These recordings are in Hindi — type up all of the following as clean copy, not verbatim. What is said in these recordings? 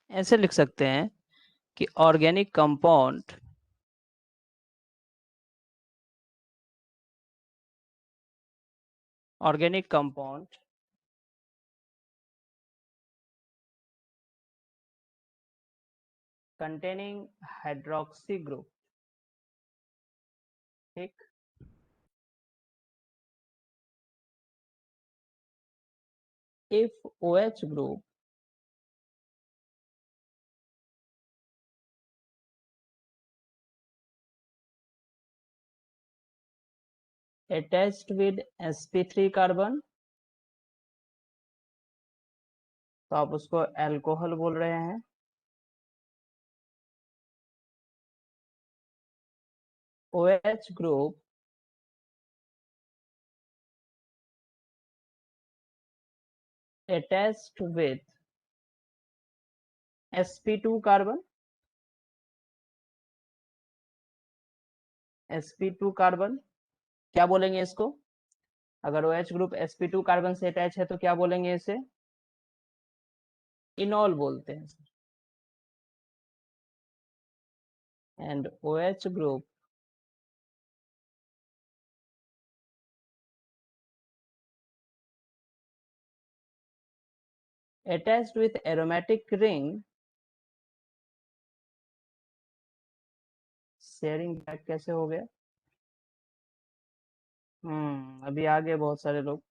ऐसे लिख सकते हैं कि organic compound containing hydroxy group, ठीक, if OH group attached with sp3 carbon, तो आप उसको अल्कोहल बोल रहे हैं। OH group attached with sp2 carbon, sp2 carbon क्या बोलेंगे इसको? अगर OH ग्रुप sp2 कार्बन से अटैच है तो क्या बोलेंगे इसे? इनॉल बोलते हैं। And OH group attached with aromatic ring, sharing back कैसे हो गया? अभी आ गए बहुत सारे लोग।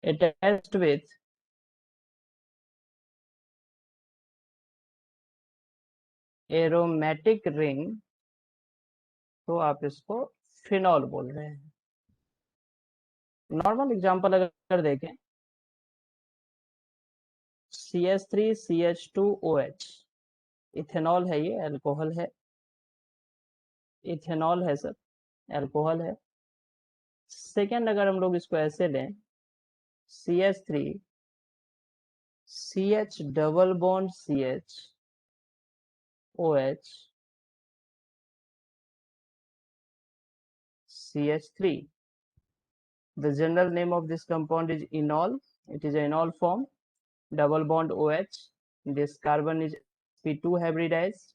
attached with एरोमेटिक रिंग, तो आप इसको फिनॉल बोल रहे हैं। नॉर्मल एग्जांपल अगर देखें, CH3CH2OH, इथेनॉल है, ये अल्कोहल है, इथेनॉल है सर, अल्कोहल है। सेकेंड अगर हम लोग इसको ऐसे लें, CH3 CH double bond CH CH3, the general name of this compound is enol, it is an enol form, double bond OH, this carbon is sp2 hybridized,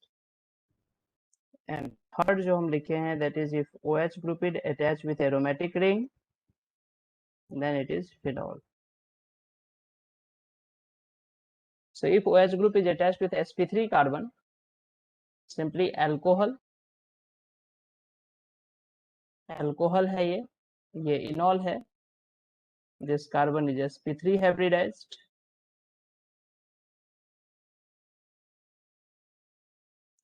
and third जो हम लिखे हैं, that is if OH group is attached with aromatic ring, then it is phenol. So if OH group is attached with sp3 carbon, simply alcohol, alcohol है ये enol है, this carbon is sp3 hybridized,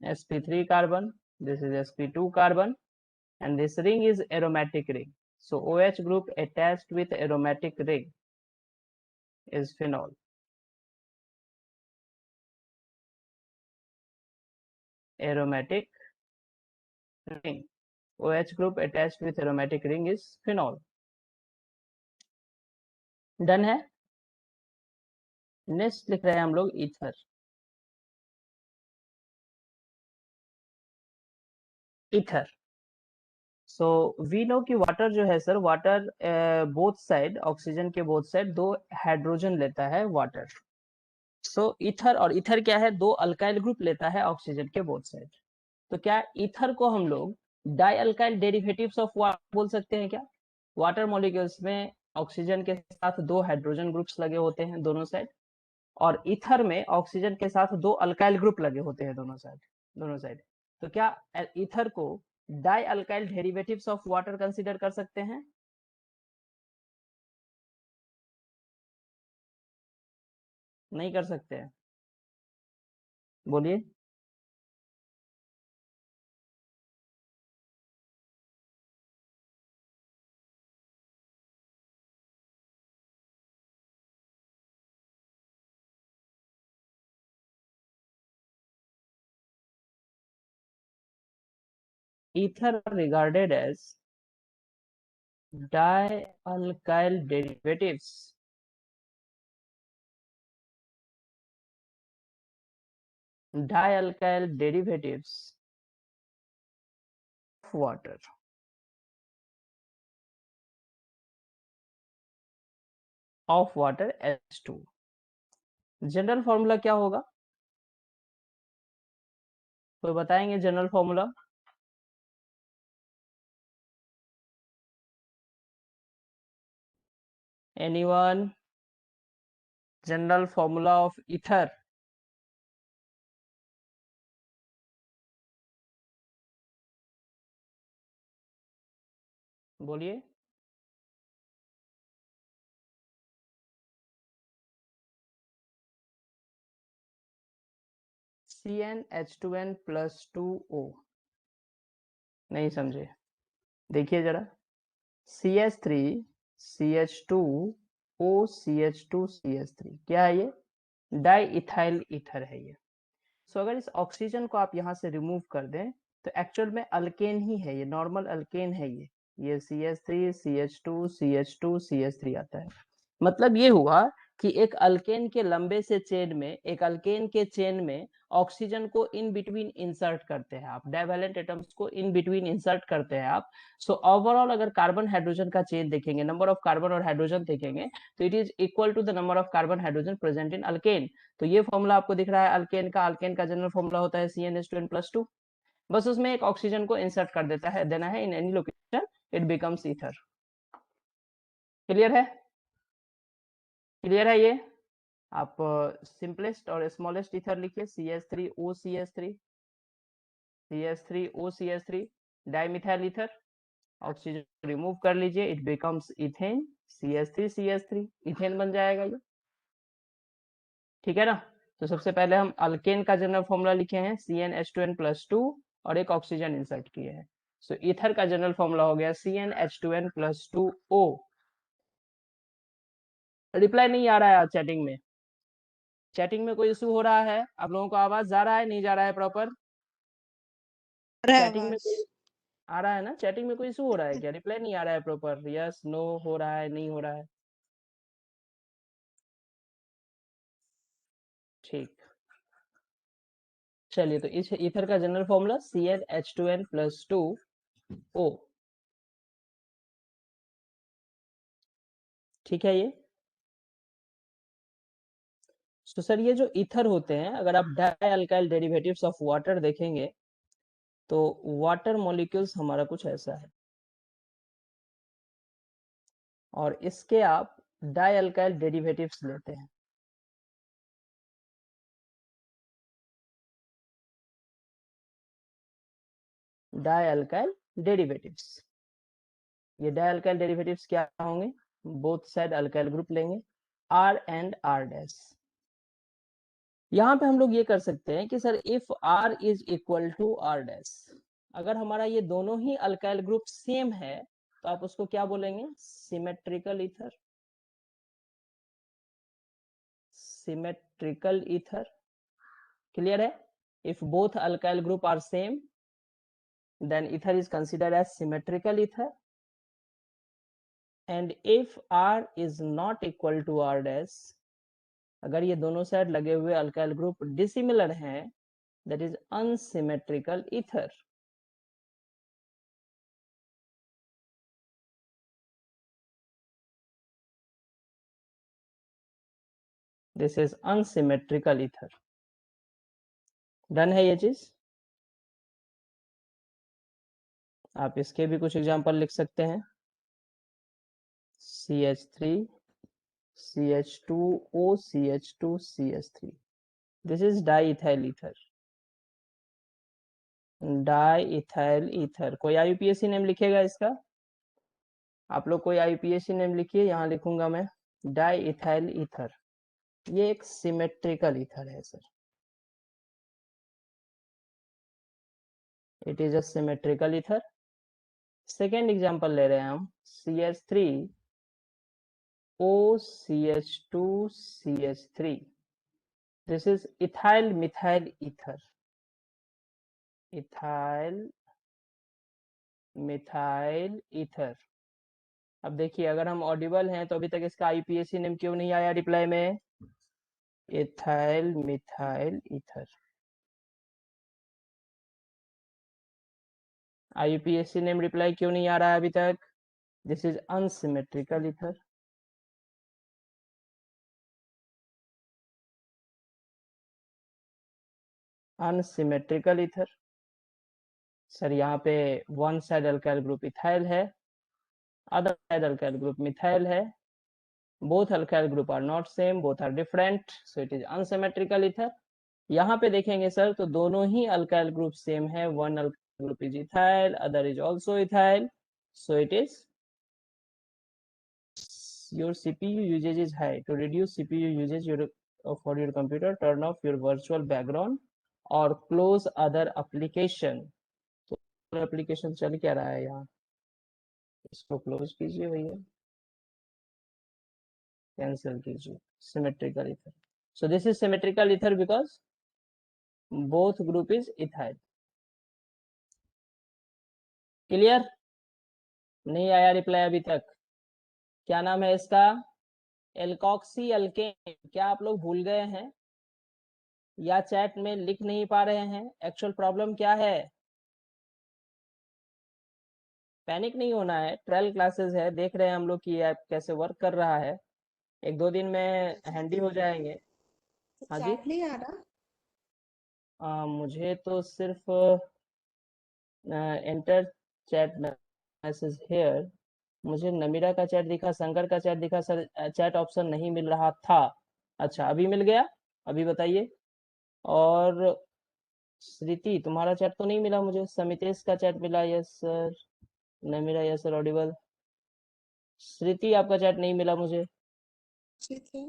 sp3 carbon, this is sp2 carbon, and this ring is aromatic ring. So OH group attached with aromatic ring is phenol. Aromatic ring, OH group attached with aromatic ring is phenol. Done है। नेक्स्ट लिख रहे हैं हम लोग ether. Ether, so we know कि वाटर जो है sir, water both side, oxygen के बोथ साइड दो हाइड्रोजन लेता है वाटर। सो ईथर, और ईथर क्या है, दो अल्काइल ग्रुप लेता है ऑक्सीजन के बोथ साइड। तो क्या ईथर को हम लोग die alkyl derivatives of water बोल सकते हैं क्या? वाटर मॉलिक्यूल्स में ऑक्सीजन के साथ दो हाइड्रोजन ग्रुप्स लगे होते हैं दोनों साइड, और ईथर में ऑक्सीजन के साथ दो अल्काइल ग्रुप लगे होते हैं दोनों साइड। तो क्या ईथर को di alkyl derivatives of water consider कर सकते हैं? नहीं कर सकते हैं, बोलिए। Ether regarded as di alkyl derivatives dialkyl derivatives of water H2। General formula क्या होगा, तो बताएंगे general formula? Anyone? General formula of ether? बोलिए। CnH2n+2O। नहीं समझे? देखिए जरा, CH3 CH2 OCH2 CH3 क्या है ये? डाई इथाइल ईथर है ये। सो अगर इस ऑक्सीजन को आप यहाँ से रिमूव कर दें तो एक्चुअल में अल्केन ही है ये, नॉर्मल अल्केन है ये CH3 CH2 CH2 CH3 आता है। मतलब ये हुआ कि एक अल्केन के लंबे से चेन में, एक अल्केन के चेन में ऑक्सीजन को इन बिटवीन इंसर्ट करते हैं आप, डाइवेलेंट एटम्स को इन बिटवीन इंसर्ट करते हैं आप। सो ओवरऑल अगर कार्बन हाइड्रोजन का चेन देखेंगे, नंबर ऑफ कार्बन और हाइड्रोजन देखेंगे, तो it is equal to the number of carbon hydrogen present in alkane. तो ये फॉर्मूला आपको दिख रहा है अल्केन का जनरल फॉर्मूला होता है CnH2n+2। बस उसमें एक ऑक्सीजन को इंसर्ट कर देना है in any location, it becomes ether. Clear है? क्लियर है ये? आप सिंपलेस्ट और स्मॉलेस्ट ईथर लिखिए, CH3OCH3, CH3OCH3 dimethyl ether. Oxygen remove कर लीजिए, it becomes ethane, CH3CH3 ethane बन जाएगा ये। ठीक है ना? तो सबसे पहले हम अल्केन का जनरल फॉर्मूला लिखे हैं CnH2n+2 और एक ऑक्सीजन इंसर्ट किए हैं। सो ईथर का जनरल फॉर्मूला हो गया CnH2n+2O। रिप्लाई नहीं आ रहा है चैटिंग में? चैटिंग में कोई इशू हो रहा है? आप लोगों को आवाज जा रहा है, नहीं जा रहा है प्रॉपर? चैटिंग में कोई आ रहा है ना? चैटिंग में कोई इशू हो रहा है क्या? रिप्लाई नहीं आ रहा है प्रॉपर? यस नो हो रहा है, नहीं हो रहा है? ठीक, चलिए। तो इस ईथर का जनरल फॉर्मूला CnH2n+2O। ठीक है ये? तो सर ये जो ईथर होते हैं, अगर आप die alkyl derivatives of water देखेंगे तो वाटर मॉलिक्यूल्स हमारा कुछ ऐसा है, और इसके आप डाई अल्काइल डेरिवेटिव्स लेते हैं। डाई अल्काइल डेरिवेटिव्स, ये डाई अल्काइल डेरिवेटिव्स क्या होंगे? बोथ साइड अल्काइल ग्रुप लेंगे, R एंड R डैश। यहाँ पे हम लोग ये कर सकते हैं कि sir if R is equal to R dash, अगर हमारा ये दोनों ही अल्काइल ग्रुप सेम है तो आप उसको क्या बोलेंगे? Symmetrical ether. Symmetrical ether, clear है? If both alkyl group are same then ether is considered as symmetrical ether, and if R is not equal to R dash, अगर ये दोनों साइड लगे हुए अल्काइल ग्रुप डिसिमिलर हैं, that is unsymmetrical ether। this is unsymmetrical ether। Done है ये चीज? आप इसके भी कुछ एग्जांपल लिख सकते हैं। CH3 CH2O CH2 CH3, this is diethyl ether। Diethyl ether, कोई IUPAC नेम लिखेगा इसका? आप लोग कोई IUPAC नेम लिखिए, यहाँ लिखूंगा मैं डाईइथाइल ईथर। ये एक सिमेट्रिकल ईथर है sir, it is a symmetrical ether. Second example ले रहे हैं हम, CH3 OCH2 CH3, this is ethyl methyl ether. Ethyl methyl ether. अब देखिए, अगर हम ऑडिबल हैं तो अभी तक इसका IUPAC नेम क्यों नहीं आया रिप्लाई में? Ethyl methyl ether. IUPAC name reply क्यों नहीं आ रहा है अभी तक? This is unsymmetrical ether. Unsymmetrical ether sir, यहाँ पे one side alkyl group ethyl है, other side alkyl group methyl है। Both alkyl group are not same, both are different, so it is unsymmetrical ether. यहाँ पे देखेंगे सर तो दोनों ही अल्काइल ग्रुप सेम है, one alkyl group is ethyl, other is also ethyl, so it is your CPU usage is high. To reduce CPU usage for your computer, turn off your virtual background or close other application. तो एप्लीकेशन चल क्या रहा है यहाँ, इसको क्लोज कीजिए भैया, कैंसिल कीजिए। Symmetrical ether, so this is symmetrical ether because both group is ethyl. Clear? नहीं आया रिप्लाई अभी तक? क्या नाम है इसका? Alkoxy alkane. क्या आप लोग भूल गए हैं या चैट में लिख नहीं पा रहे हैं? एक्चुअल प्रॉब्लम क्या है? पैनिक नहीं होना है, ट्रायल क्लासेस है, देख रहे हैं हम लोग कि ऐप कैसे वर्क कर रहा है, एक दो दिन में हैंडी हो जाएंगे। हाँ जी। चैट नहीं आ रहा? मुझे तो सिर्फ एंटर चैट मैसेज हेयर, मुझे नमीरा का चैट दिखा, शंकर का चैट दिखा सर, चैट ऑप्शन नहीं मिल रहा था। अच्छा अभी मिल गया, अभी बताइए। और श्रुति तुम्हारा चैट तो नहीं मिला मुझे, समितेश का चैट मिला, yes sir. Namira yes sir audible. Shruti आपका चैट नहीं मिला मुझे, ठीक है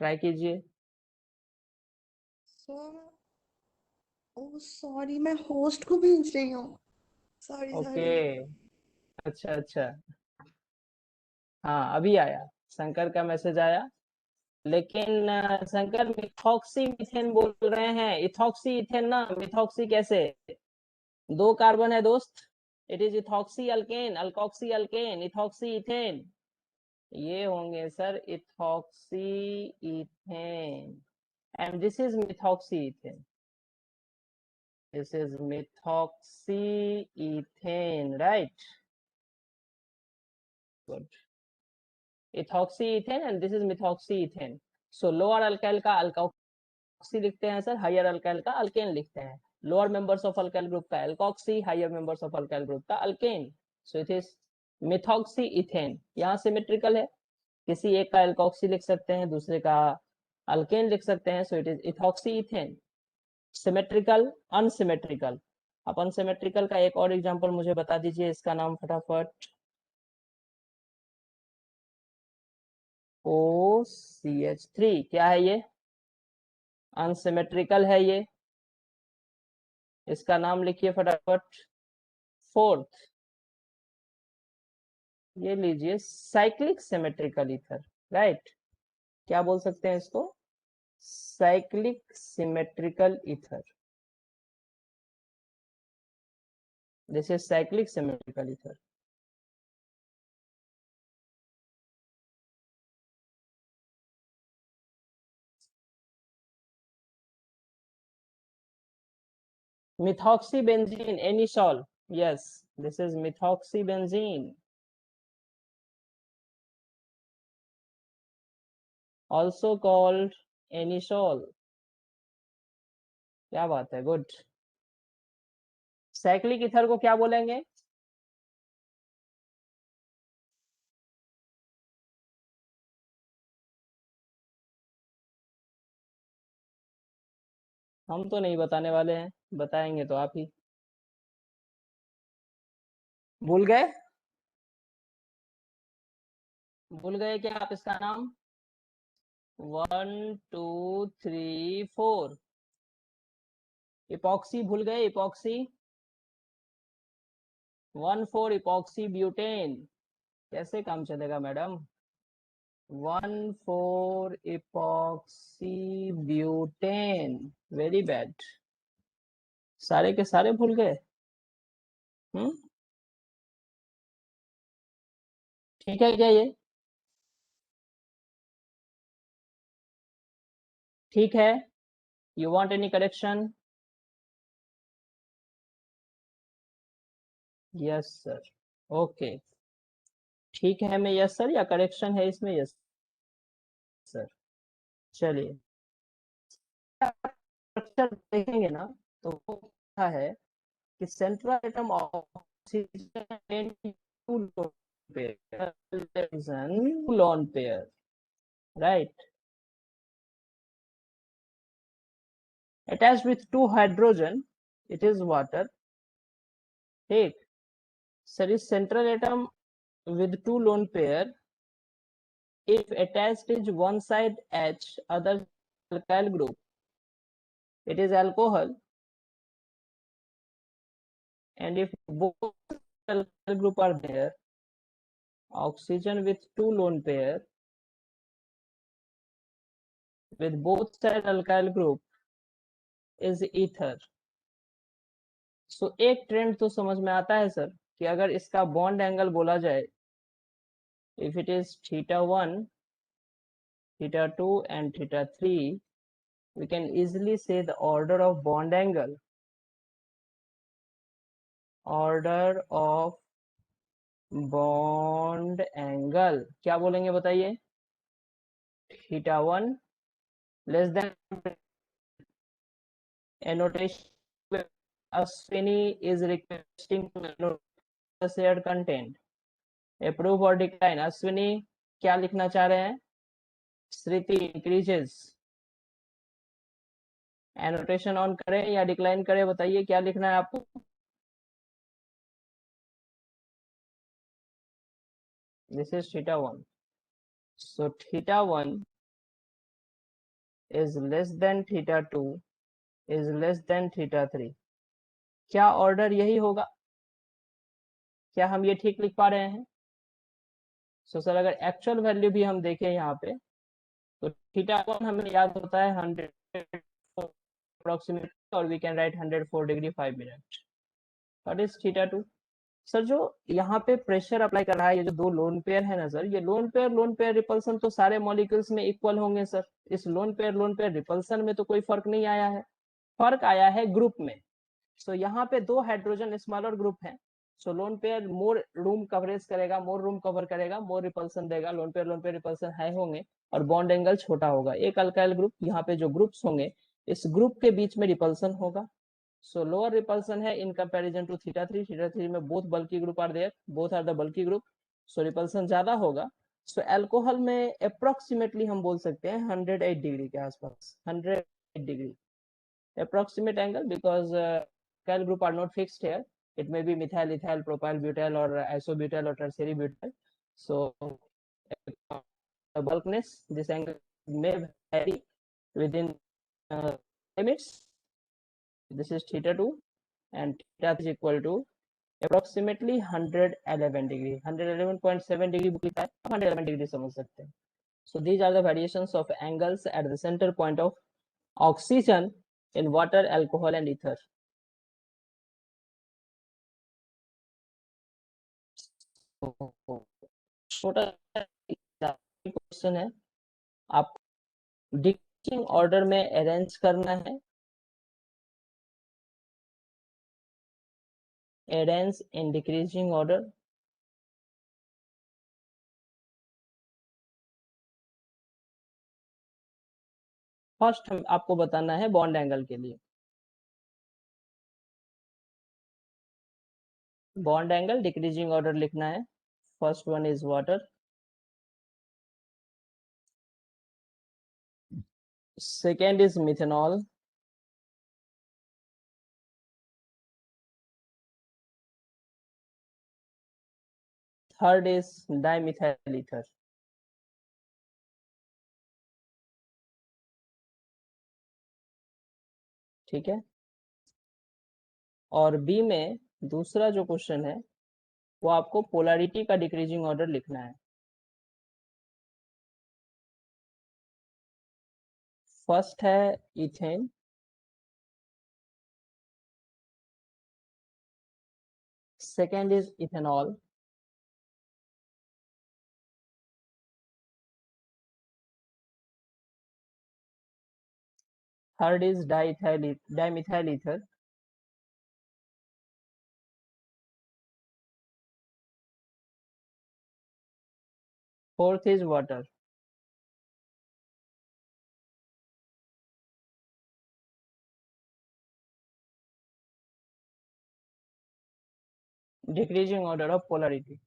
ट्राई कीजिए। सर। ओ सॉरी, मैं होस्ट को भेज रही हूँ। Sorry okay, sorry. अच्छा अच्छा, हाँ अभी आया, शंकर का मैसेज आया। लेकिन शंकर मिथॉक्सी मीथेन बोल रहे हैं, इथॉक्सी इथेन ना, मिथॉक्सी कैसे? दो कार्बन है दोस्त, it is ethoxy alkane, alkoxy alkane, ethoxy ethane, ये होंगे sir ethoxy ethane, and this is methoxy ethane, this is methoxy ethane, right, good. Ethoxy ethane and this is methoxy ethane. So lower alkyl का अल्कोक्सी लिखते हैं सर, हायर अल्काइल का अल्केन लिखते हैं। Lower members of alkyl group का alkoxy, higher members of alkyl group का alkane, so it is methoxy ethane. यहाँ सिमेट्रिकल है, किसी एक का एल्कोक्सी लिख सकते हैं, दूसरे का अल्केन लिख सकते हैं, सो it is ethoxy ethane. Symmetrical, unsymmetrical, आप अनसिमेट्रिकल का एक और एग्जांपल मुझे बता दीजिए, इसका नाम फटाफट। OCH3 क्या है ये? अनसिमेट्रिकल है ये, इसका नाम लिखिए फटाफट। फोर्थ, ये लीजिए साइक्लिक सिमेट्रिकल ईथर, राइट, क्या बोल सकते हैं इसको? Cyclic symmetrical ether, this is cyclic symmetrical ether. methoxybenzene anisole, yes, this is methoxybenzene, also called anisole, क्या बात है, गुड। साइक्लिक ईथर को क्या बोलेंगे? हम तो नहीं बताने वाले हैं, बताएंगे तो आप ही। भूल गए? भूल गए क्या आप इसका नाम? 1 2 3 4, इपॉक्सी भूल गए? इपॉक्सी 1 4 इपॉक्सी ब्यूटेन, कैसे काम चलेगा madam? 1 4 epoxy butane, very bad, सारे के सारे भूल गए। ठीक है क्या ये? ठीक है, you want any correction? Yes sir. Okay, ठीक है, मैं यस सर, या करेक्शन है इसमें? Yes sir. चलिए, स्ट्रक्चर देखेंगे ना, तो वो क्या है कि central atom oxygen two lone pair, right, attached with two hydrogen, it is water, ठीक। सर इस central atom with two lone pair, if attached is one side H, other alkyl group, it is alcohol, and if both alkyl group are there, oxygen with two lone pair with both side alkyl group is ether. सो एक ट्रेंड तो समझ में आता है सर कि अगर इसका बॉन्ड एंगल बोला जाए, if it is θ1, θ2 and θ3, we can easily say the order of bond angle, क्या बोलेंगे बताइए? θ1 less than, annotation Ashwini is requesting to shared content, approve or decline. Ashwini क्या लिखना चाह रहे हैं? श्रुति इंक्रीजेस, एनोटेशन ऑन करें या डिक्लाइन करें, बताइए क्या लिखना है आपको? This is θ1, so θ1 is less than θ2 is less than θ3। क्या ऑर्डर यही होगा? क्या हम ये ठीक लिख पा रहे हैं? सो सर अगर एक्चुअल वैल्यू भी हम देखें यहाँ पे, तो θ1 हमें याद होता है 100 अप्रोक्सीमेट, और we can write 104 degree 5 minute. What is θ2? Sir जो यहाँ पे प्रेशर अप्लाई कर रहा है, ये जो दो लोन पेयर है ना सर, ये लोन पेयर रिपल्सन तो सारे मॉलिक्यूल्स में इक्वल होंगे सर। इस लोन पेयर रिपल्सन में तो कोई फर्क नहीं आया है, फर्क आया है ग्रुप में। सो यहाँ पे दो हाइड्रोजन स्मॉलर ग्रुप है, so lone pair more room coverage करेगा, मोर रूम कवर करेगा, मोर रिपल्सन देगा, लोन पेयर रिपल्सन हाई होंगे और बॉन्ड एंगल छोटा होगा। एक अल्काइल ग्रुप, यहाँ पे जो ग्रुप्स होंगे इस ग्रुप के बीच में रिपल्सन होगा, सो लोअर रिपल्सन है इन कंपैरिजन टू θ3 में both bulky group are there, both are the bulky group, so repulsion ज्यादा होगा। सो अल्कोहल में अप्रोक्सीमेटली हम बोल सकते हैं 108 डिग्री के आसपास, 108 degree approximate angle, because alkyl group are not fixed here. It may be methyl, ethyl, propyl, butyl, or isobutyl, or tertiary butyl. So bulkness, this angle may vary within limits. This is θ2, and θ is equal to approximately 111 degree, 111.7 degree book लिखा है, 111 degree समझ सकते हैं। So these are the variations of angles at the center point of oxygen in water, alcohol, and ether. छोटा क्वेश्चन है, आप डिक्रीजिंग ऑर्डर में अरेंज करना है, arrange in decreasing order. First हम आपको बताना है बॉन्ड एंगल के लिए, बॉन्ड एंगल डिक्रीजिंग ऑर्डर लिखना है। First one is water, second is methanol, third is dimethyl ether, ठीक है। और बी में दूसरा जो क्वेश्चन है वो आपको पोलैरिटी का डिक्रीजिंग ऑर्डर लिखना है। फर्स्ट है ethane, second is ethanol, third is dimethyl ether, Fourth is water. Decreasing order of polarity.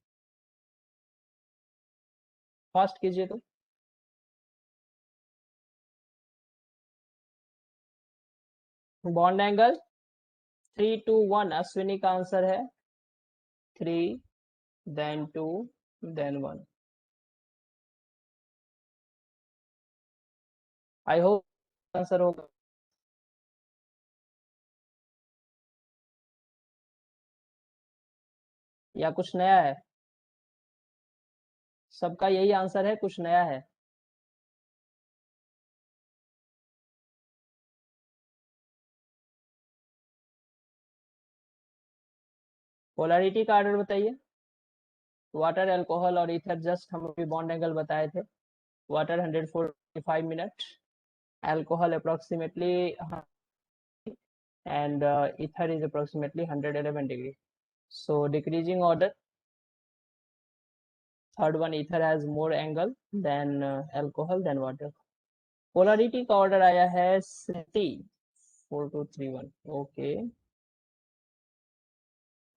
Fast कीजिए तो. Bond angle 3 to 1. अश्विनी का आंसर है 3, then 2, then 1. I hope answer होगा. या कुछ नया है? सबका यही आंसर है, कुछ नया है? पोलैरिटी का ऑर्डर बताइए. वाटर, अल्कोहल और ईथर, जस्ट हम अभी बॉन्ड एंगल बताए थे. Water 145 minute, alcohol approximately, and ether is approximately 111 degree. So decreasing order, third one, ether has more angle than alcohol than water. Polarity का order आया है City 4231. Okay.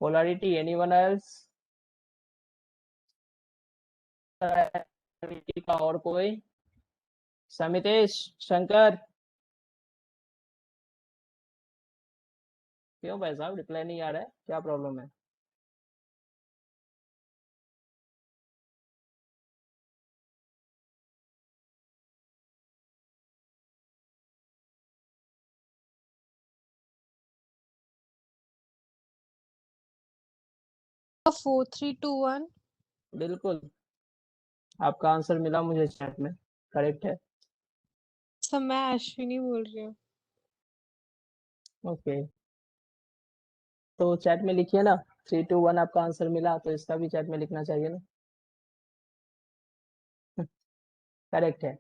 Polarity, anyone else? Polarity का और कोई? समितेश, शंकर, क्यों भाई साहब रिप्लाई नहीं आ रहा है, क्या प्रॉब्लम है? Four three two one. बिल्कुल, आपका आंसर मिला मुझे चैट में, करेक्ट है. सर मैं अश्विनी बोल रही हूँ. ओके, तो चैट में लिखिए ना. 3 to 1 आपका आंसर मिला, तो इसका भी चैट में लिखना चाहिए ना. करेक्ट है.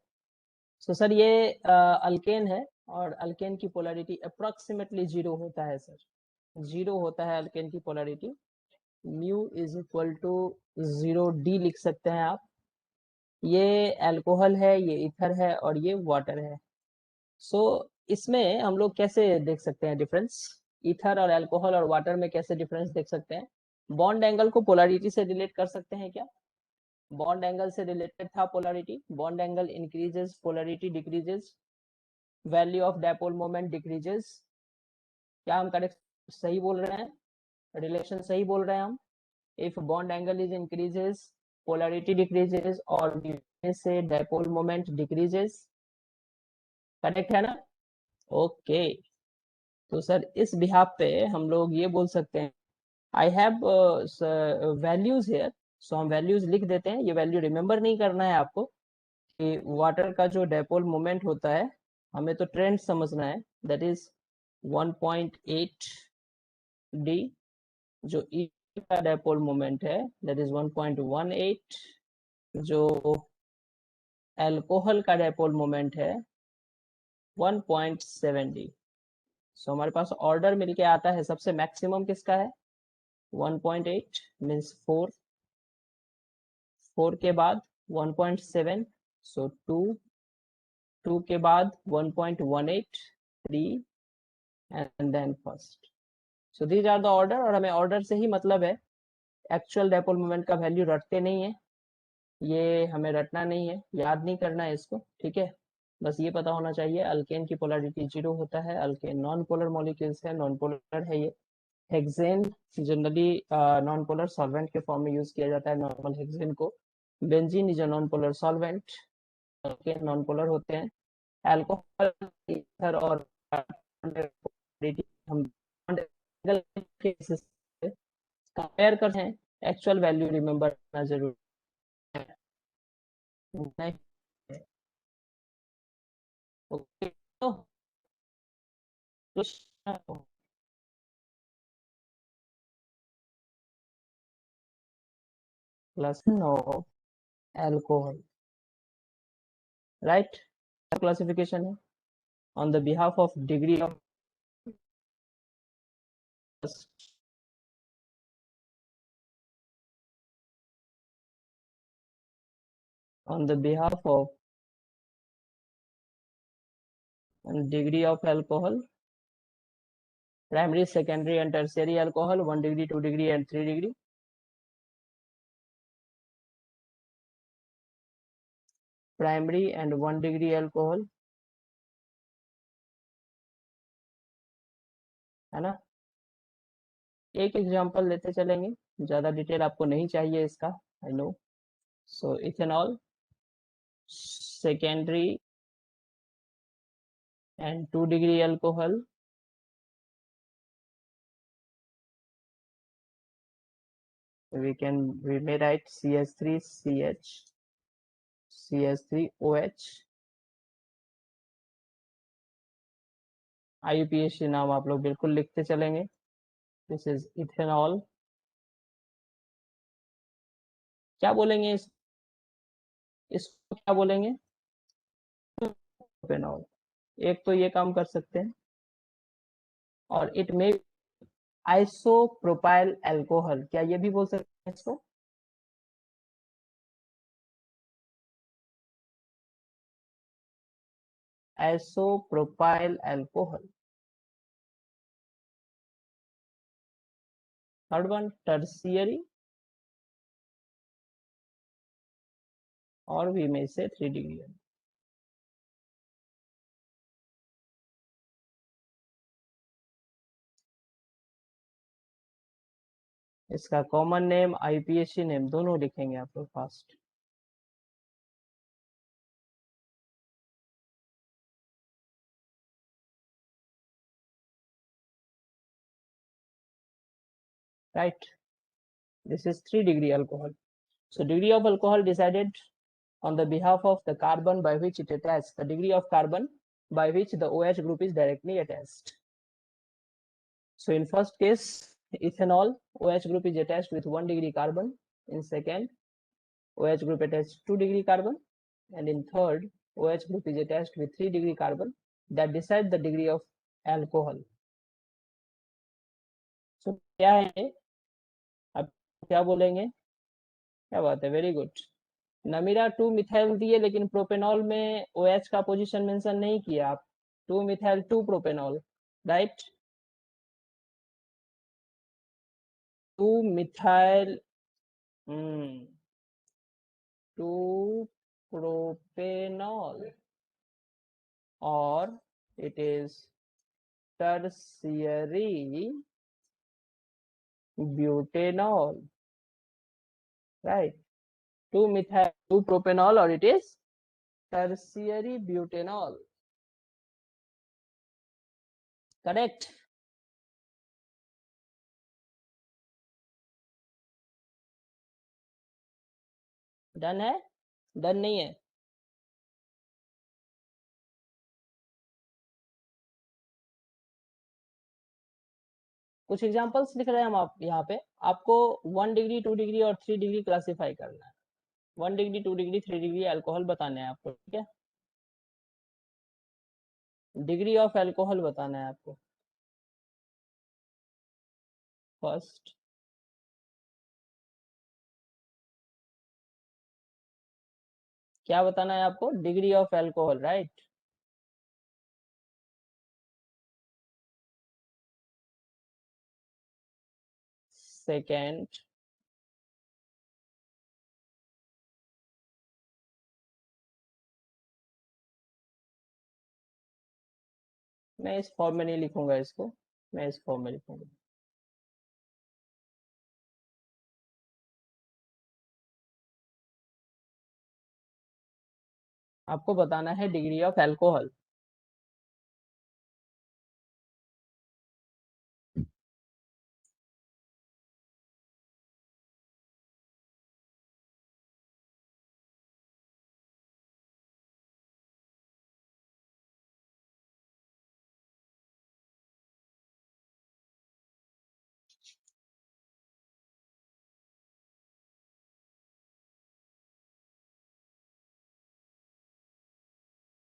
सो सर ये अल्केन है, और अल्केन की पोलैरिटी अप्रोक्सीमेटली 0 होता है सर. 0 होता है अल्केन की polarity. Mu is equal to 0d लिख सकते हैं आप. ये अल्कोहल है, ये ईथर है, और ये वाटर है. सो इसमें हम लोग कैसे देख सकते हैं डिफरेंस? ईथर और अल्कोहल और वाटर में कैसे डिफरेंस देख सकते हैं? बॉन्ड एंगल को पोलैरिटी से रिलेट कर सकते हैं क्या? बॉन्ड एंगल से रिलेटेड था polarity. Bond angle increases, polarity decreases, value of dipole moment decreases. क्या हम करेक्ट सही बोल रहे हैं? रिलेशन सही बोल रहे हैं हम? If bond angle is increases, polarity decreases, और से डायपोल मोमेंट डिक्रीजेस. करेक्ट है ना? ओके. तो सर इस बिहाफ पे हम लोग ये बोल सकते हैं, आई हैव वैल्यूज हेयर. सो हम वैल्यूज लिख देते हैं. ये वैल्यू रिमेंबर नहीं करना है आपको, कि वाटर का जो डायपोल मोमेंट होता है, हमें तो ट्रेंड समझना है. That is 1.8 D. जो ई का डायपोल मोमेंट है दैट इज 1.18. जो अल्कोहल का डायपोल मोमेंट है 1.7 डी. सो हमारे पास ऑर्डर मिलके आता है. सबसे मैक्सिमम किसका है? 1.8 मीन्स 4. 4 के बाद 1.7, सो 2. 2 के बाद 1.18, 3, and then first. So these are the order, और हमें ऑर्डर से ही मतलब है. एक्चुअल डायपोल मोमेंट का वैल्यू रटते नहीं है, ये हमें रटना नहीं है, याद नहीं करना है इसको. ठीक है, बस ये पता होना चाहिए अल्केन की पोलैरिटी 0 होता है. अल्केन नॉन पोलर मॉलिक्यूल्स है, नॉन पोलर है ये. Hexane generally non polar solvent के फॉर्म में यूज किया जाता है, नॉर्मल हेक्सेन को. Benzene is a non polar solvent, non polar होते हैं. अल्कोहल, ईथर और हम कंपेयर करते हैं. एक्चुअल वैल्यू रिमेंबर करना जरूरी है. नहीं. ओके, तो plus no alcohol, right? Classification है on the behalf of degree of on the behalf of degree of alcohol, primary, secondary and tertiary alcohol, 1 degree, 2 degree and 3 degree. Primary and 1 degree alcohol, है ना। एक एग्जांपल लेते चलेंगे, ज्यादा डिटेल आपको नहीं चाहिए इसका, I know. So ethanol, secondary and 2 degree alcohol, we may write CH3CH, CH3OH। IUPAC नाम आप लोग बिल्कुल लिखते चलेंगे। This is ethanol. क्या बोलेंगे इसको क्या बोलेंगे? प्रोपेनॉल। एक तो ये काम कर सकते हैं, और इट में आइसोप्रोपाइल अल्कोहल, क्या ये भी बोल सकते हैं इसको? Isopropyl alcohol. Third one tertiary, और वी में से 3 डिग्री। इसका कॉमन नेम, IUPAC नेम दोनों लिखेंगे आप लोग fast. right, this is 3 degree alcohol. So degree of alcohol decided on the behalf of the carbon by which it attached, the degree of carbon by which the OH group is directly attached. So in first case, ethanol, OH group is attached with 1 degree carbon. In second, OH group attached 2 degree carbon. And in third, OH group is attached with 3 degree carbon. That decide the degree of alcohol. So क्या है, अब क्या बोलेंगे? क्या बात है, वेरी गुड। नमीरा 2 मिथाइल दिए, लेकिन प्रोपेनॉल में OH का पोजीशन मेंशन नहीं किया आप। 2 methyl 2 propanol, right. 2 methyl 2 propanol, और it is tertiary butanol, right? 2 methyl 2 propanol, or it is tertiary butanol, correct? Done है, डन नहीं है? कुछ एग्जांपल्स लिख रहे हैं हम आप यहाँ पे। आपको 1 डिग्री 2 डिग्री और 3 डिग्री क्लासिफाई करना है। 1 डिग्री 2 डिग्री 3 डिग्री अल्कोहल बताने हैं आपको, ठीक है। डिग्री ऑफ अल्कोहल बताना है आपको। फर्स्ट, क्या बताना है आपको? Degree of alcohol, right. Second, मैं इस फॉर्म में नहीं लिखूंगा इसको, मैं इस फॉर्म में लिखूंगा। आपको बताना है डिग्री ऑफ अल्कोहल।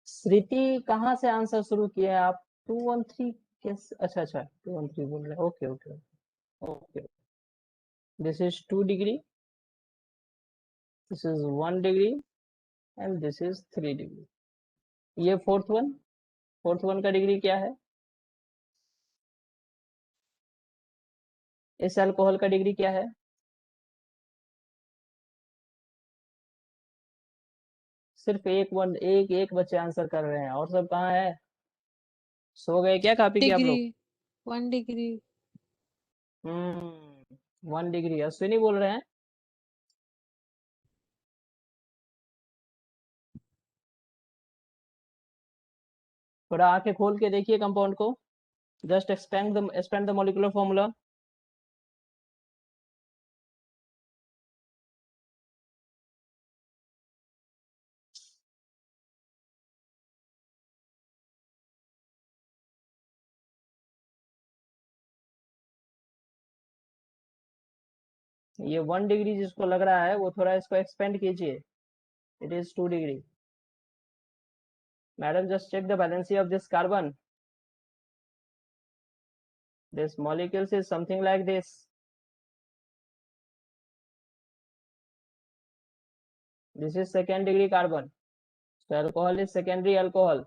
श्रुति कहाँ से आंसर शुरू किया है आप? 213 कैसे? अच्छा अच्छा, 213 बोल रहे हैं, okay okay okay. This is 2 degree, this is 1 degree, and this is 3 degree. ये फोर्थ वन का डिग्री क्या है? इस अल्कोहल का डिग्री क्या है? सिर्फ एक बच्चे आंसर कर रहे हैं, और सब कहाँ है? सो गए क्या कापी के आप लोग? Degree 1 degree 1 degree. अश्विनी बोल रहे हैं। थोड़ा आंखें खोल के देखिए कंपाउंड को। Just expand the molecular formula. ये 1 डिग्री जिसको लग रहा है वो थोड़ा इसको एक्सपेंड कीजिए। It is 2 degree. Madam just check the valency of this carbon. This molecules is something like this. This is second degree carbon. So alcohol is secondary alcohol.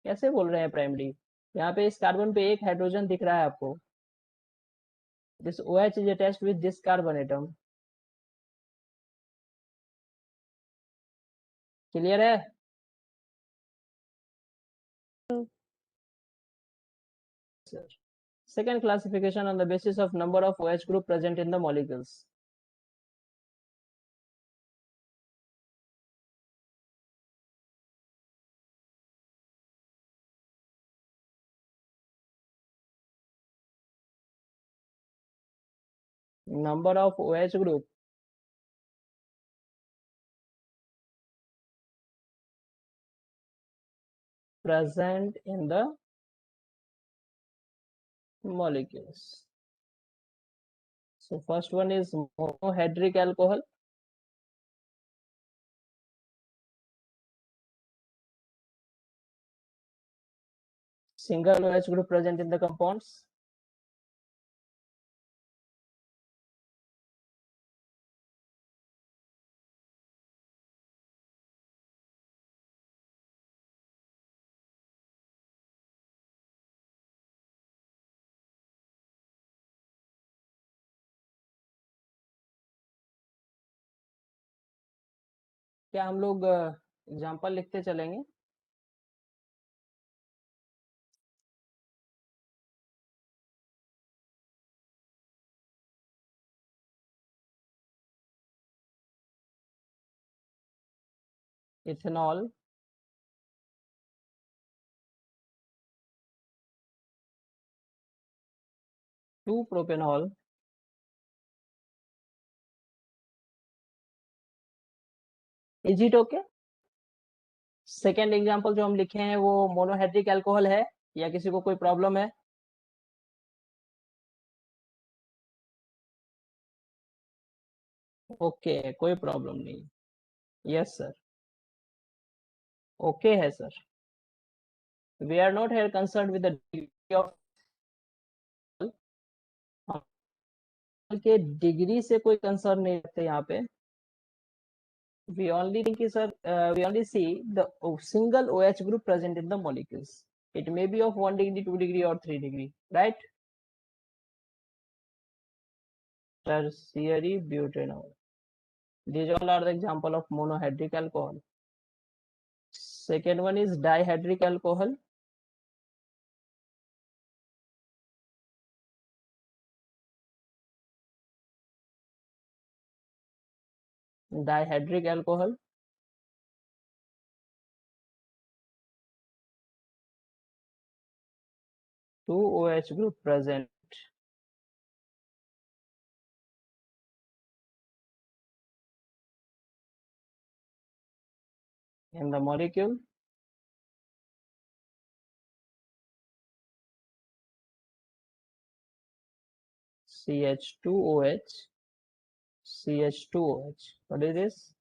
कैसे बोल रहे हैं प्राइमरी? यहाँ पे इस कार्बन पे एक हाइड्रोजन दिख रहा है आपको। This OH is attached with this carbon atom. Clear है? Second classification on the basis of number of OH group present in the molecules. Number of OH group present in the molecules. So first one is monohydric alcohol. Single OH group present in the compounds. क्या हम लोग एग्जाम्पल लिखते चलेंगे? Ethanol, 2 propanol, is it okay? Second example जो हम लिखे हैं वो मोनोहाइड्रिक अल्कोहल है या किसी को कोई प्रॉब्लम है? ओके, कोई प्रॉब्लम नहीं। यस सर, ओके है sir. We are not here concern with the degree of के डिग्री से कोई कंसर्न नहीं रखते यहाँ पे। we only think sir we only see the single OH group present in the molecules. It may be of 1 degree, 2 degree or 3 degree, right? Tertiary butanol. These all are the example of monohydric alcohol. Second one is dihydric alcohol. Dihydric alcohol. Two OH group present in the molecule. CH2OH, CH2OH. What is this?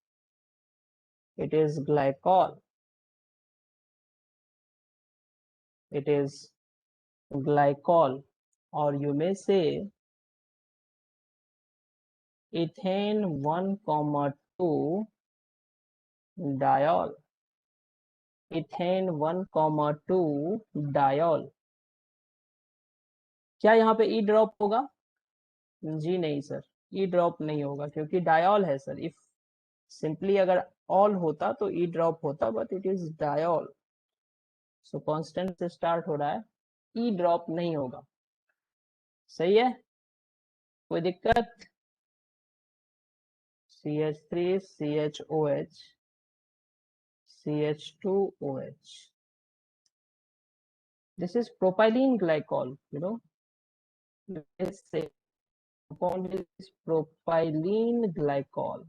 It is glycol. It is glycol, or you may say ethane 1,2 diol, ethane 1,2 diol. क्या यहाँ पे ई ड्रॉप होगा? जी नहीं सर, ई ड्रॉप नहीं होगा क्योंकि डायोल है सर। इफ सिंपली अगर ऑल होता तो ई ड्रॉप होता, but it is diol. So constant से स्टार्ट हो रहा है, ई ड्रॉप नहीं होगा। सही है, कोई दिक्कत? CH3 CHOH CH2OH, this is propylene glycol, you know, let's say compound is propylene glycol।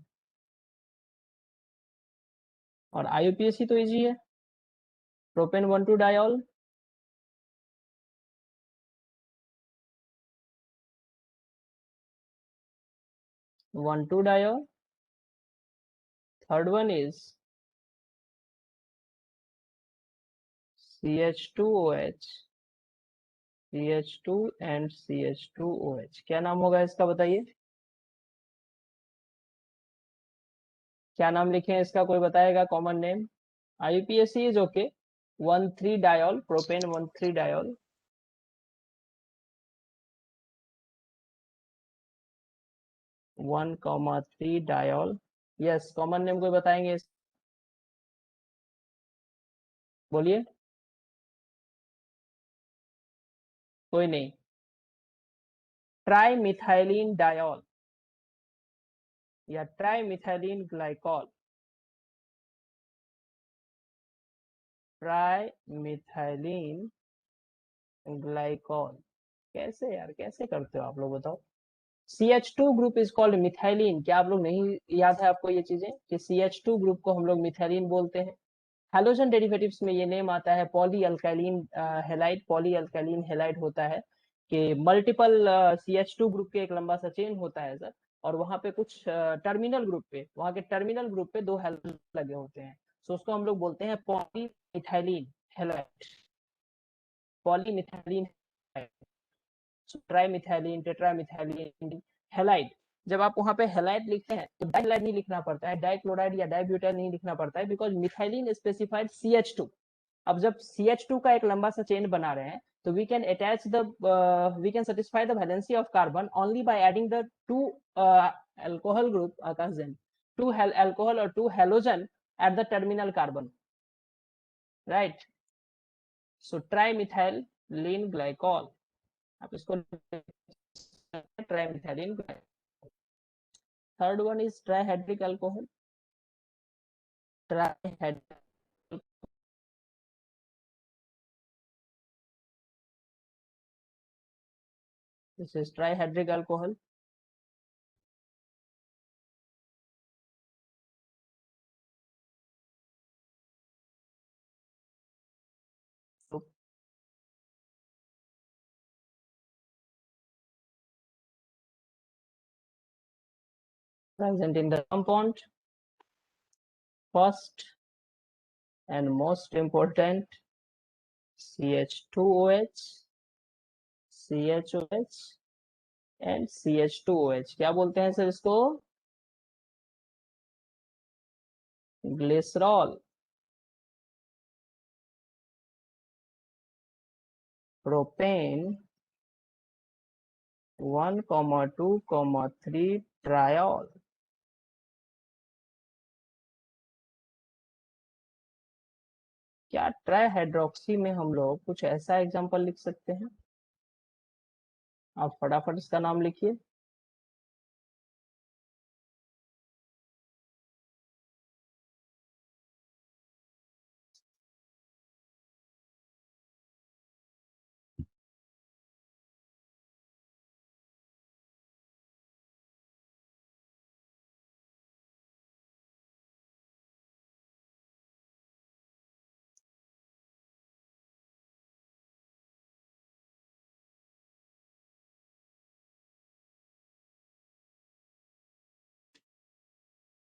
और IUPAC तो इजी है, propane 1,2 diol, one two diol। Third one is CH2OH, CH2 and CH2OH। क्या नाम होगा इसका बताइए, क्या नाम लिखे इसका, कोई बताएगा common name? IUPAC is okay, 1,3 diol, propane 1,3 diol। 1,3 diol. Yes, common name कोई बताएंगे? बोलिए, कोई नहीं। ट्राई मिथाइलिन डायोल या try methylene glycol. Try methylene glycol. कैसे यार, कैसे करते हो आप लोग बताओ? CH2 group is called methylene. क्या आप लोग नहीं याद है आपको ये चीजें कि CH2 ग्रुप को हम लोग मिथाइलिन बोलते हैं? हैलोजन डेरिवेटिव्स में ये नेम आता है पॉली अल्काइलिन हेलाइड। पॉली अल्काइलिन हेलाइड होता है कि मल्टीपल CH2 ग्रुप के एक लंबा सा चेन होता है सर, और वहां पे कुछ टर्मिनल ग्रुप पे, वहां के टर्मिनल ग्रुप पे 2 हेलोजन लगे होते हैं, सो उसको हम लोग बोलते हैं poly methylene halide. Poly methylene, try methylene, tetra methylene, halide. जब आप वहां पे हेलाइड लिखते हैं तो डाइक्लोराइड नहीं लिखना पड़ता है, डाइक्लोराइड या डाइब्यूटाइल नहीं लिखना पड़ता है, बिकॉज मिथाइलिन स्पेसिफाइड CH2। अब जब CH2 का एक लंबा सा चेन बना रहे हैं तो we can attach the we can satisfy the valency of carbon only by adding the 2 alcohol group, Akash Jain, 2 alcohol और 2 halogen at the terminal carbon, right? So trimethylene glycol, आप इसको trimethylene. Third one is trihydric alcohol, trihydric, this is trihydric alcohol। Present in the compound, first and most important, CH2OH, CHOH and CH2OH। क्या बोलते हैं सर इसको? ग्लिसरॉल। Propane 1,2,3 triol. क्या ट्राइहाइड्रोक्सी में हम लोग कुछ ऐसा एग्जांपल लिख सकते हैं? आप फटाफट इसका नाम लिखिए।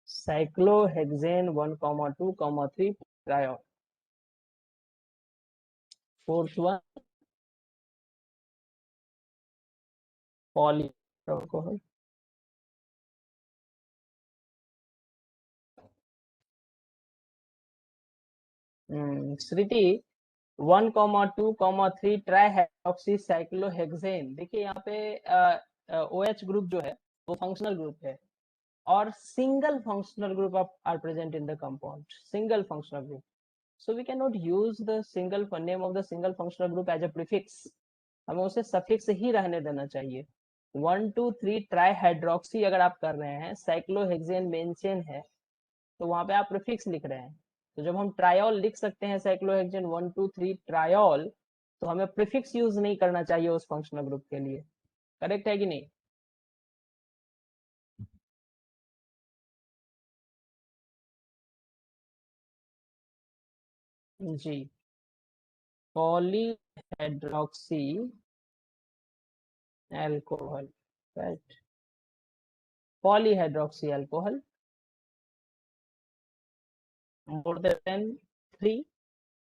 Cyclohexane 1,2,3 triol. Fourth one poly alcohol. Shruti 1,2,3 trihydroxy cyclohexane. देखिए यहाँ पे OH ग्रुप जो है वो फंक्शनल ग्रुप है और single functional group are present in the compound, single functional group. So we cannot use the single name of the single functional group as a prefix. हमें उसे सफिक्स ही रहने देना चाहिए. 1 2 3 ट्राईहाइड्रोक्सी अगर आप कर रहे हैं, साइक्लोहेक्सेन मेंशन है तो वहां पे आप प्रीफिक्स लिख रहे हैं. तो जब हम ट्रायोल लिख सकते हैं साइक्लोहेक्सेन 1 2 3 ट्रायोल, तो हमें प्रीफिक्स यूज नहीं करना चाहिए उस फंक्शनल ग्रुप के लिए. करेक्ट है कि नहीं? जी. Polyhydroxy alcohol, right. Polyhydroxy alcohol more than 3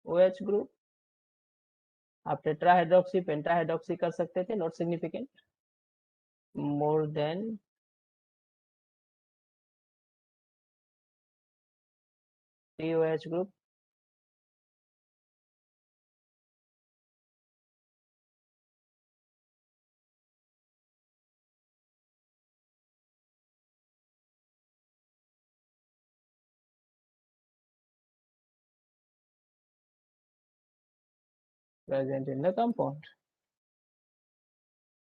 OH group. आप टेट्राहाइड्रोक्सी पेंटाहाइड्रोक्सी कर सकते थे, not significant. More than 3 OH group. Present in the compound.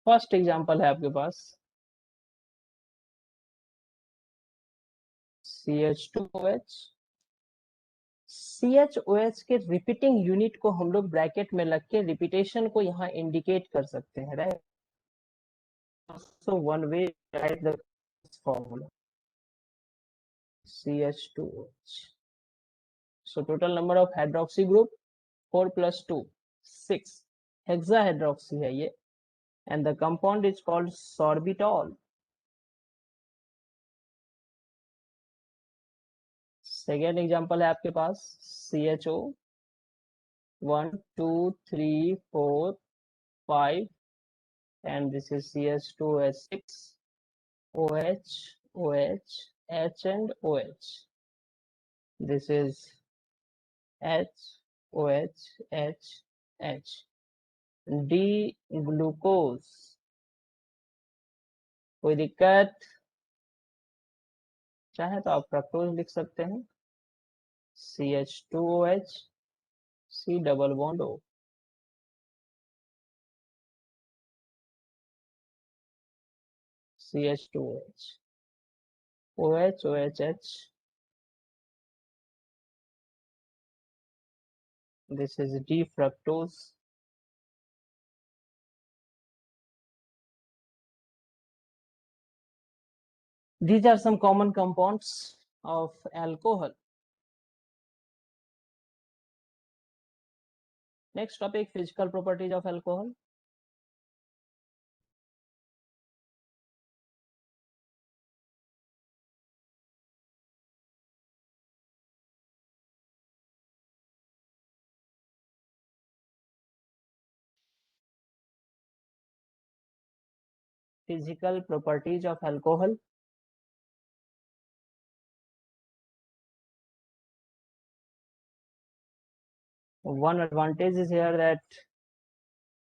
First example है आपके पास CH2OH. CHOH के रिपीटिंग यूनिट को हम लोग ब्रैकेट में लग के रिपीटेशन को यहाँ इंडिकेट कर सकते हैं, right. So one way right the formula CH2OH. So total number of hydroxy group 4 plus 2 6. Hexahydroxy है ये, and the compound is called sorbitol. Second example है आपके पास CHO 1 2 3 4 5 and this is CH2OH6 OH OH H and OH. This is H OH H H. D glucose. कोई दिक्कत? चाहे तो आप फ्रक्टोज लिख सकते हैं. CH2OH C double bond O. CH2OH OH OHH. This is D fructose. These are some common compounds of alcohol. Next topic, physical properties of alcohol. Physical properties of alcohol. One advantage is here that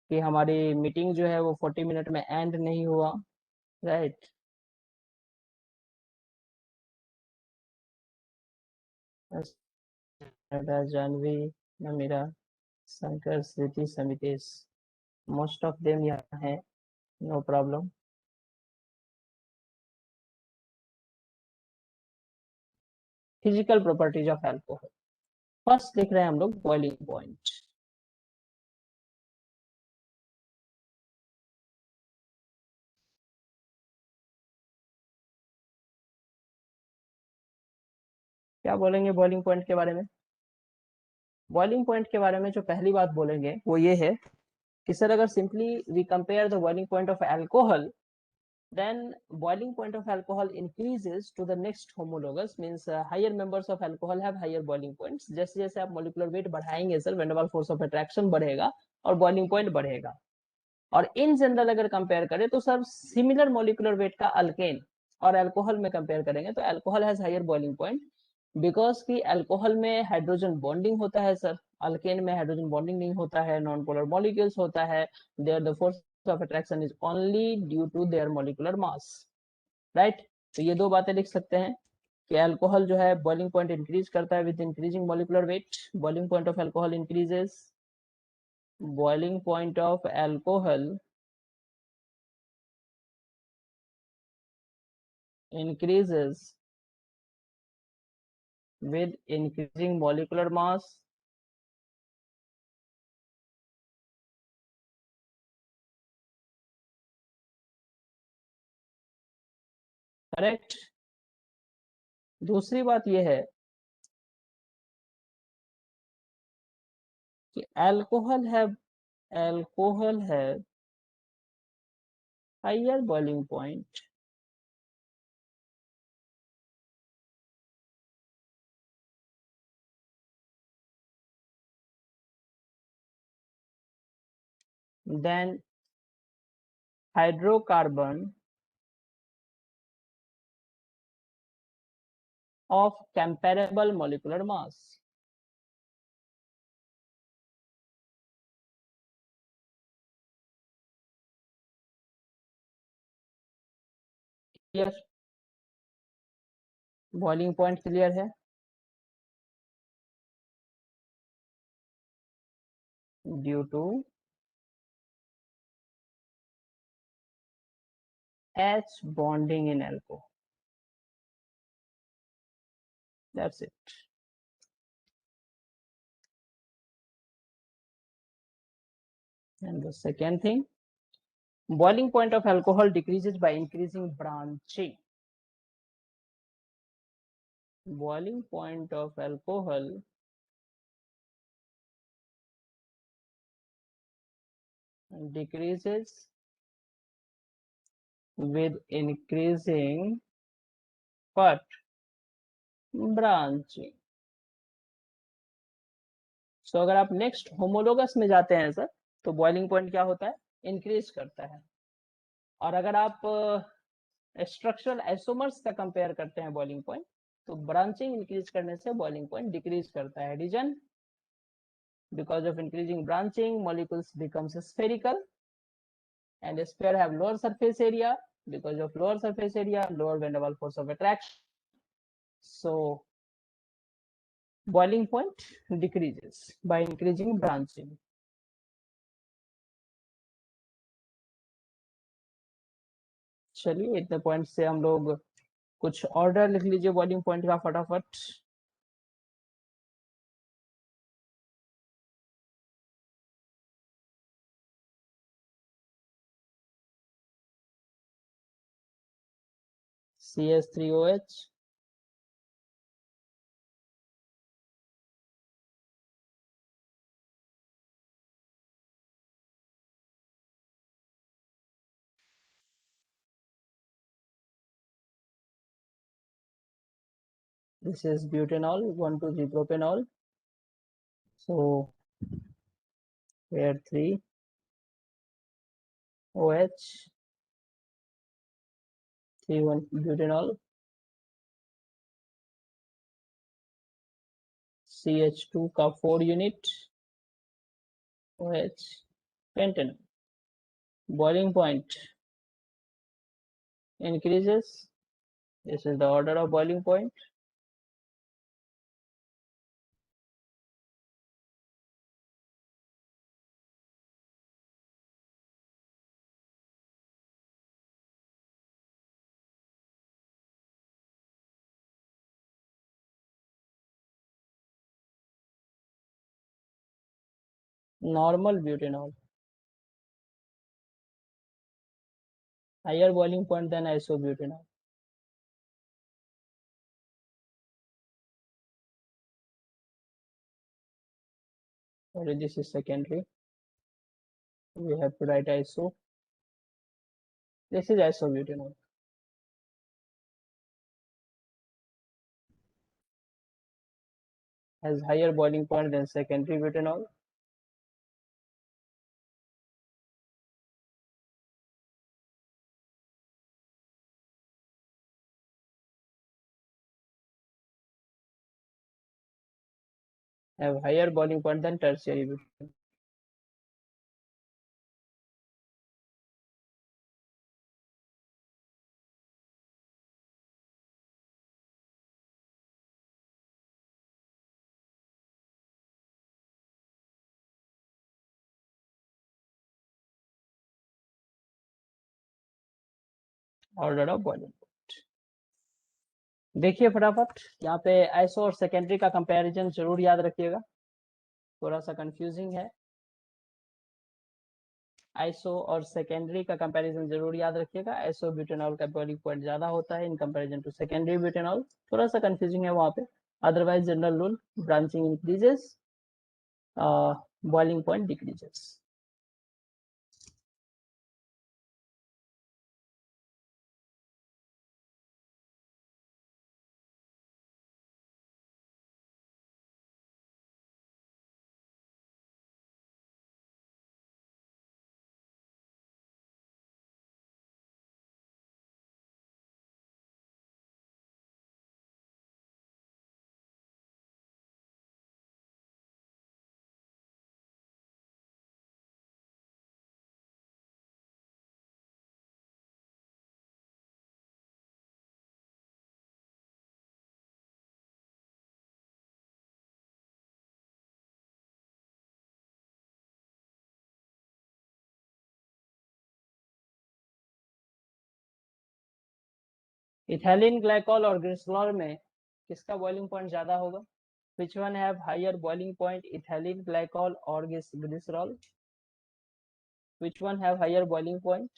कि हमारी मीटिंग जो है वो 40 मिनट में एंड नहीं हुआ, right. Janvi, Namira, Shankar, Smriti, Samitesh, most of them यहाँ है, no problem. Physical properties of alcohol. First लिख रहे हैं हम लोग बॉइलिंग पॉइंट. क्या बोलेंगे बॉइलिंग पॉइंट के बारे में? बॉइलिंग पॉइंट के बारे में जो पहली बात बोलेंगे वो ये है कि सर अगर simply we compare the boiling point of alcohol, then boiling point of alcohol increases to the next homologous, means higher members of alcohol have higher boiling points. जैसे जैसे आप molecular weight बढ़ाएंगे sir, van der Waals force of attraction बढ़ेगा और boiling point बढ़ेगा. और इन जनरल अगर कंपेयर करें तो सर सिमिलर मोलिकुलर वेट का अल्केन और अल्कोहल में कंपेयर करेंगे तो alcohol has higher boiling point, because कि अल्कोहल में हाइड्रोजन बॉन्डिंग होता है सर, अल्केन में हाइड्रोजन बॉन्डिंग नहीं होता है, नॉन पोलर मॉलिक्यूल्स होता है, there the force of attraction is only due to their molecular mass, right. तो ये दो बातें लिख सकते हैं कि अल्कोहल जो है बॉइलिंग पॉइंट इंक्रीज करता है with increasing molecular weight, boiling point of alcohol increases, boiling point of alcohol increases with increasing molecular mass, correct. दूसरी बात यह है कि अल्कोहल है higher boiling point than hydrocarbon of comparable molecular mass, clear, boiling point clear है, due to H bonding in alcohol, that's it। And the second thing, boiling point of alcohol decreases by increasing branching, boiling point of alcohol decreases with increasing what, branching। सो अगर आप नेक्स्ट होमोलोगस में जाते हैं सर, तो बॉइलिंग पॉइंट क्या होता है, इंक्रीज करता है। और अगर आप स्ट्रक्चरल आइसोमर्स का कंपेयर करते हैं बॉइलिंग पॉइंट, तो ब्रांचिंग इंक्रीज करने से बॉइलिंग पॉइंट डिक्रीज करता है। Reason, because of increasing branching molecules becomes spherical and sphere have lower surface area, because of lower surface area lower van der Waals force of attraction, so boiling point decreases by increasing branching। चलिए इतने पॉइंट से हम लोग कुछ ऑर्डर लिख लीजिए बॉइलिंग पॉइंट का फटाफट। CH3OH, this is butanol, 1,2-propanol, so here 3OH, 3,1-butanol, CH2 का 4 unit OH, pentanol, boiling point increases, this is the order of boiling point, normal butanol, higher boiling point than isobutanol, sorry this is secondary, we have to write iso, this is isobutanol, has higher boiling point than secondary butanol, have higher boiling point than tertiary butane. Order of boiling point देखिए फटाफट, यहाँ पे आइसो और सेकेंडरी का कंपैरिजन जरूर याद रखिएगा, थोड़ा सा कंफ्यूजिंग है। आइसो और सेकेंडरी का कंपैरिजन जरूर याद रखिएगा। आइसो ब्यूटेनॉल का बॉइलिंग पॉइंट ज्यादा होता है in comparison to secondary butanol, थोड़ा सा कंफ्यूजिंग है वहाँ पे। Otherwise general rule, branching increases, boiling point decreases. Ethylene glycol और ग्लिसरॉल में किसका बॉइलिंग पॉइंट ज्यादा होगा? Which one have higher boiling point, ethylene glycol or glycerol? Which one have higher boiling point,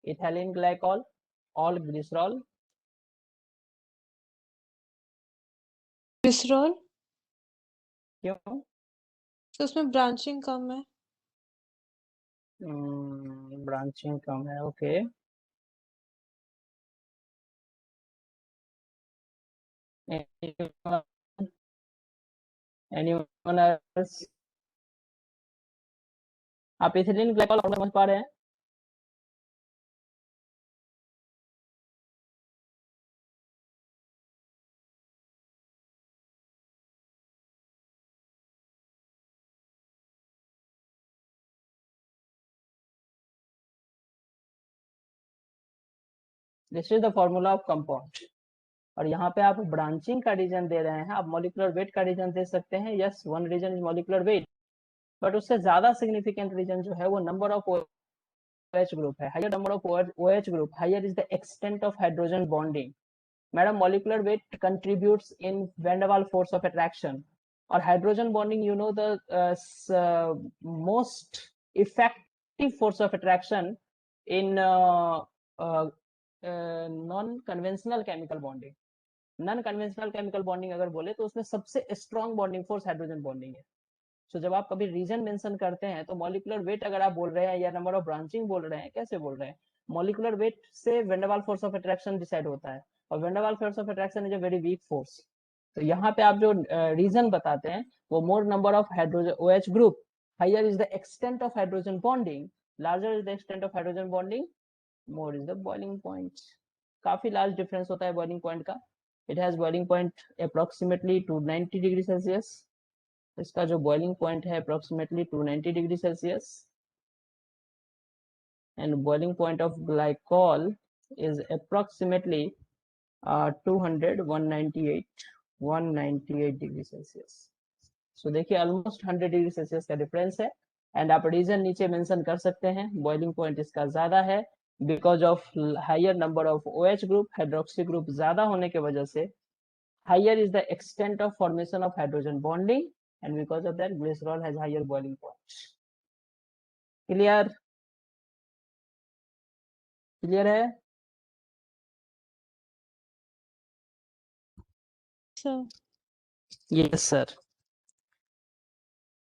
ethylene glycol or glycerol? Glycerol, क्यों? तो उसमें ब्रांचिंग कम है। ब्रांचिंग कम है, ओके। Anyone else? आप इथिलीन ग्लाइकॉल समझ पा रहे हैं? This is the formula of compound. और यहाँ पे आप ब्रांचिंग का रीजन दे रहे हैं, आप मॉलिक्यूलर वेट का रीजन दे सकते हैं। Yes, one reason is molecular weight, but उससे ज्यादा सिग्निफिकेंट रीजन जो है वो नंबर ऑफ OH ग्रुप है। Higher number of OH group, higher is the extent of hydrogen bonding. Madam, molecular weight contributes in van der Waals force of attraction, और hydrogen bonding, you know the most effective force of attraction in non conventional chemical bonding. Non conventional chemical bonding अगर बोले तो उसमें सबसे strong bonding force hydrogen bonding है। सो जब आप कभी रीजन मेंशन करते हैं तो मॉलिक्यूलर वेट अगर आप बोल रहे हैं या नंबर ऑफ ब्रांचिंग बोल रहे हैं, कैसे बोल रहे हैं? मॉलिक्यूलर वेट से van der Waals force of attraction decide होता है, और van der Waals force of attraction is a very weak force. तो यहाँ पे आप जो रीजन बताते हैं वो more number of hydrogen OH group, higher is the extent of hydrogen bonding, larger is the extent of hydrogen bonding, more is the boiling point. काफी लार्ज डिफरेंस होता है बॉइलिंग पॉइंट का। It has boiling point approximately 290 degree Celsius. इसका जो बॉइलिंग पॉइंट है approximately 290 degree Celsius, and boiling point of glycol is approximately 198 degree Celsius. So देखिए ऑलमोस्ट 100 डिग्री सेल्सियस का डिफरेंस है। एंड आप रीजन नीचे मेंशन कर सकते हैं, बॉइलिंग पॉइंट इसका ज्यादा है because of higher number of OH group, hydroxy group ज्यादा होने की वजह से higher is the extent of formation of hydrogen bonding, and because of that glycerol has higher boiling point. Clear? Clear है? Sir, Yes sir.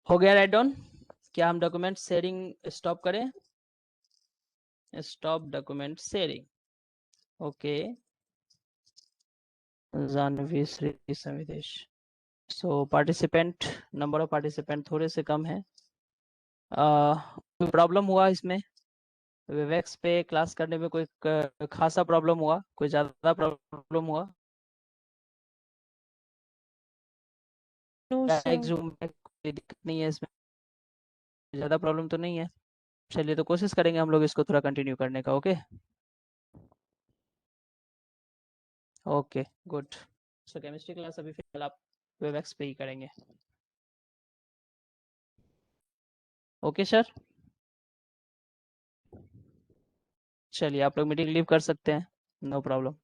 हो गया राइट डाउन? क्या हम डॉक्यूमेंट शेयरिंग स्टॉप करें? Stop document sharing, okay. Janvi Shri Samidesh. So participant, number of participant थोड़े से कम है। कोई प्रॉब्लम हुआ इसमें? वेवेक्स पे क्लास करने में कोई खासा प्रॉब्लम हुआ? कोई ज्यादा प्रॉब्लम हुआ? No back sir. जूम में कोई दिक्कत नहीं है इसमें, ज़्यादा प्रॉब्लम तो नहीं है। चलिए तो कोशिश करेंगे हम लोग इसको थोड़ा कंटिन्यू करने का। Okay okay good. So chemistry class अभी फिलहाल आप वेबएक्स पे ही करेंगे। ओके सर, चलिए आप लोग मीटिंग लीव कर सकते हैं, नो प्रॉब्लम।